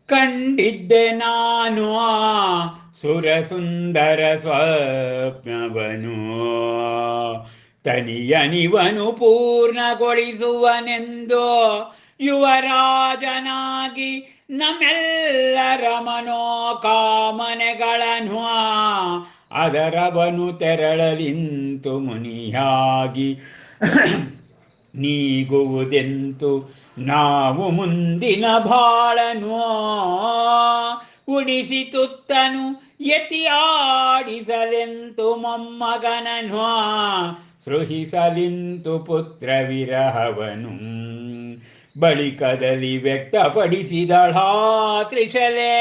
ಕಂಡಿದ್ದೆ ನಾನು ಆ ಸುರಸುಂದರ ಸ್ವಪ್ನವನು, ತನಿಯನಿವನು ಪೂರ್ಣಗೊಳಿಸುವನೆಂದು ಯುವರಾಜನಾಗಿ ನಮ್ಮೆಲ್ಲರ ಮನೋಕಾಮನೆಗಳನ್ನು ಅದರವನು ತೆರಳಲಿಂತು ಮುನಿಯಾಗಿ ನೀಗುವುದೆಂತು ನಾವು ಮುಂದಿನ ಬಾಳನು, ಉಣಿಸಿ ತುತ್ತನು ಯತಿಯಾಡಿಸಲೆಂತು ಮೊಮ್ಮಗನನು, ಸೃಹಿಸಲಿಂತು ಪುತ್ರ ವಿರಹವನು. ಬಳಿಕದಲ್ಲಿ ವ್ಯಕ್ತಪಡಿಸಿದಳಾ ತ್ರಿಶಲೆ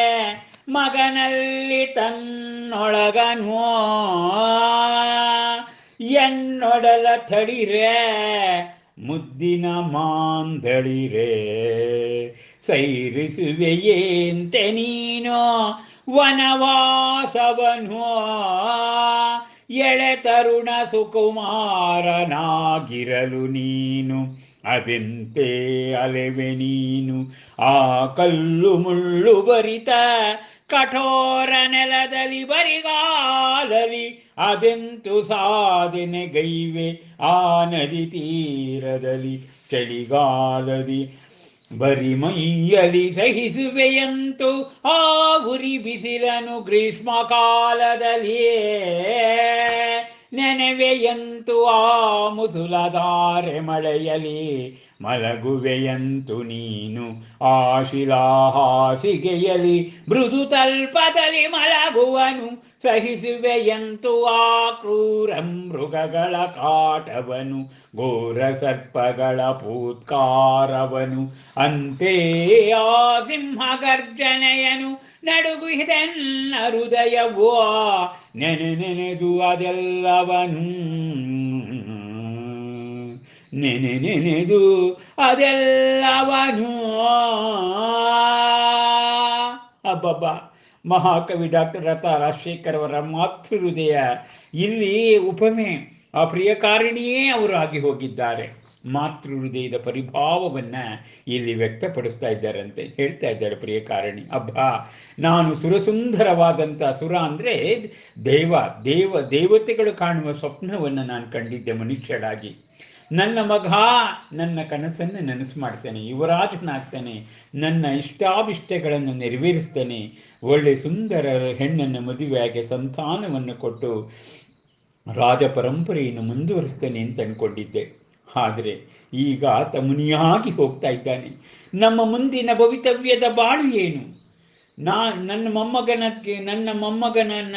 ಮಗನಲ್ಲಿ ತನ್ನೊಳಗನು, ಎನ್ನೊಡಲ ತಳಿರೆ ಮುದ್ದಿನ ಮಾಂದಳಿರೆ, ಸೈರಿಸುವೆಯೇಂತೆ ನೀನು ವನವಾಸವನು, ಎಳೆ ತರುಣ ಸುಕುಮಾರನಾಗಿರಲು ನೀನು ಅದೆಂತೆ ಅಲೆವೆ ನೀನು ಆ ಕಲ್ಲು ಮುಳ್ಳು ಬರಿತ ಕಠೋರ ನೆಲದಲ್ಲಿ ಬರಿಗಾಲಲಿ, ಅದೆಂತು ಸಾಧನೆಗೈವೆ ಆ ನದಿ ತೀರದಲ್ಲಿ ಚಳಿಗಾಲದಿ ಬರಿಮೈಯಲಿ ಸಹಿಸುವೆಯಂತು ಆ ಉರಿ ಬಿಸಿಲನು ಗ್ರೀಷ್ಮ ಕಾಲದಲ್ಲಿಯೇ, ನೆನೆವೆಯಂತು ಆ ಮುಸುಲಧಾರೆ ಮಳೆಯಲಿ ಮಲಗುವೆಯಂತು ನೀನು ಆ ಶಿಲಾಹಾಸಿಗೆಯಲಿ ಮೃದು ತಲ್ಪದಲ್ಲಿ ಮಲಗುವನು, ಸಹಿಸುವೆಯಂತು ಆ ಕ್ರೂರ ಮೃಗಗಳ ಕಾಟವನು ಘೋರ ಸರ್ಪಗಳ ಪೂತ್ಕಾರವನು, ಅಂತೆ ಆ ಸಿಂಹ ಗರ್ಜನೆಯನು ನಡುಗುಹಿದೆನ್ನ ಹೃದಯವೋ ನೆನೆ ನೆನೆದು ಅದೆಲ್ಲವನು, ನೆನೆ ನೆನೆದು ಅದೆಲ್ಲವನು. ಅಬ್ಬಬ್ಬ, ಮಹಾಕವಿ ಡಾಕ್ಟರ್ ಲತಾ ರಾಜಶೇಖರ್ ಅವರ ಮಾತೃ ಹೃದಯ ಇಲ್ಲಿ ಉಪಮೆ ಆ ಪ್ರಿಯಕಾರಿಣಿಯೇ ಅವರು ಆಗಿ ಹೋಗಿದ್ದಾರೆ. ಮಾತೃ ಹೃದಯದ ಪರಿಭಾವವನ್ನ ಇಲ್ಲಿ ವ್ಯಕ್ತಪಡಿಸ್ತಾ ಇದ್ದಾರಂತೆ. ಹೇಳ್ತಾ ಇದ್ದಾರೆ ಪ್ರಿಯಕಾರಿಣಿ, ಅಬ್ಬಾ ನಾನು ಸುರಸುಂದರವಾದಂಥ, ಸುರ ಅಂದರೆ ದೇವತೆಗಳು ಕಾಣುವ ಸ್ವಪ್ನವನ್ನು ನಾನು ಕಂಡಿದ್ದೆ ಮನುಷ್ಯರಾಗಿ. ನನ್ನ ಮಗ ನನ್ನ ಕನಸನ್ನು ನನಸು ಮಾಡ್ತೇನೆ, ಯುವರಾಜನಾಗ್ತಾನೆ, ನನ್ನ ಇಷ್ಟಾಭಿಷ್ಟಗಳನ್ನು ನೆರವೇರಿಸ್ತೇನೆ, ಒಳ್ಳೆ ಸುಂದರ ಹೆಣ್ಣನ್ನು ಮದುವೆಯಾಗಿ ಸಂತಾನವನ್ನು ಕೊಟ್ಟು ರಾಜ ಪರಂಪರೆಯನ್ನು ಮುಂದುವರಿಸ್ತೇನೆ ಅಂತ ಅಂದ್ಕೊಂಡಿದ್ದೆ. ಆದರೆ ಈಗ ಆತ ಮುನಿಯಾಗಿ ಹೋಗ್ತಾ ಇದ್ದಾನೆ. ನಮ್ಮ ಮುಂದಿನ ಭವಿತವ್ಯದ ಬಾಳು ಏನು? ನನ್ನ ಮೊಮ್ಮಗನನ್ನ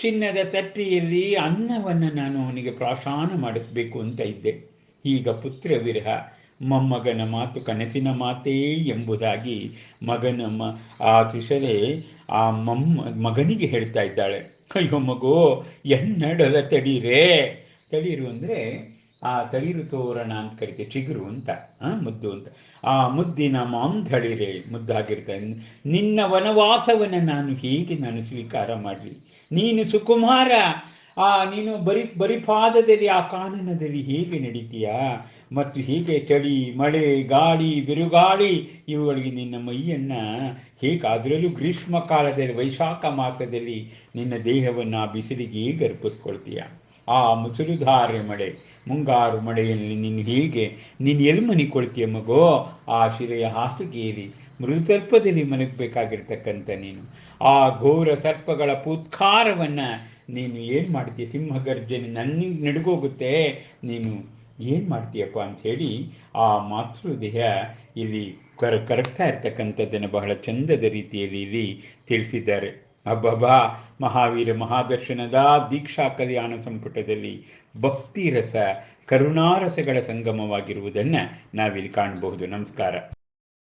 ಚಿನ್ನದ ತಟ್ಟೆಯಲ್ಲಿ ಅನ್ನವನ್ನು ನಾನು ಅವನಿಗೆ ಪ್ರಾಶಾನ ಮಾಡಿಸ್ಬೇಕು ಅಂತ ಇದ್ದೆ. ಈಗ ಪುತ್ರ ವಿರಹ, ಮೊಮ್ಮಗನ ಮಾತು ಕನಸಿನ ಮಾತೇ ಎಂಬುದಾಗಿ ಆ ತ್ರಿಶಲೆ ಆ ಮಗನಿಗೆ ಹೇಳ್ತಾ ಇದ್ದಾಳೆ. ಅಯ್ಯೋ ಮಗು, ಎನ್ನಡಲ ತಳಿರು ಅಂದರೆ ಆ ತಳಿರು ತೋರಣ ಅಂತ ಕರಿತೀವಿ, ಚಿಗುರು ಅಂತ, ಮುದ್ದು ಅಂತ. ಆ ಮುದ್ದಿನ ಮಾಂಧಳಿರೆ, ಮುದ್ದಾಗಿರ್ತಾನೆ. ನಿನ್ನ ವನವಾಸವನ್ನು ನಾನು ಸ್ವೀಕಾರ ಮಾಡಲಿ? ನೀನು ಸುಕುಮಾರ, ನೀನು ಬರಿಪಾದದಲ್ಲಿ ಆ ಕಾನನದಲ್ಲಿ ಹೇಗೆ ನಡೀತೀಯಾ? ಮತ್ತು ಹೀಗೆ ಚಳಿ, ಮಳೆ, ಗಾಳಿ, ಬಿರುಗಾಳಿ ಇವುಗಳಿಗೆ ನಿನ್ನ ಮೈಯನ್ನು ಹೇಗೆ, ಅದರಲ್ಲೂ ಗ್ರೀಷ್ಮ ಕಾಲದಲ್ಲಿ ವೈಶಾಖ ಮಾಸದಲ್ಲಿ ನಿನ್ನ ದೇಹವನ್ನು ಆ ಬಿಸಿಲಿಗೆ ಹೇಗೆ ಅರ್ಪಿಸ್ಕೊಳ್ತೀಯ? ಆ ಮುಸುಳುಧಾರೆ ಮಳೆ, ಮುಂಗಾರು ಮಳೆಯಲ್ಲಿ ನೀನು ಎಲ್ಲಿ ಮನಿಕೊಳ್ತೀಯ ಮಗೋ? ಆ ಶಿಲೆಯ ಹಾಸಿಗೆಯಲ್ಲಿ ಮೃದುತಲ್ಪದಲ್ಲಿ ಮಲಗಬೇಕಾಗಿರ್ತಕ್ಕಂಥ ನೀನು ಆ ಘೋರ ಸರ್ಪಗಳ ಪೂತ್ಕಾರವನ್ನು ನೀನು ಏನು ಮಾಡ್ತೀಯ? ಸಿಂಹಗರ್ಜನೆ ನನಗೆ ನಡುಗೋಗುತ್ತೆ, ನೀನು ಏನು ಮಾಡ್ತೀಯಪ್ಪ ಅಂಥೇಳಿ ಆ ಮಾತೃದೇಹ ಇಲ್ಲಿ ಕರಗ್ತಾ ಇರ್ತಕ್ಕಂಥದ್ದನ್ನು ಬಹಳ ಚಂದದ ರೀತಿಯಲ್ಲಿ ಇಲ್ಲಿ ತಿಳಿಸಿದ್ದಾರೆ. ಅಬ್ಬಬ್ಬಾ, ಮಹಾವೀರ ಮಹಾದರ್ಶನದ ದೀಕ್ಷಾ ಕಲ್ಯಾಣ ಸಂಪುಟದಲ್ಲಿ ಭಕ್ತಿ ರಸ ಕರುಣಾರಸಗಳ ಸಂಗಮವಾಗಿರುವುದನ್ನು ನಾವಿಲ್ಲಿ ಕಾಣಬಹುದು. ನಮಸ್ಕಾರ.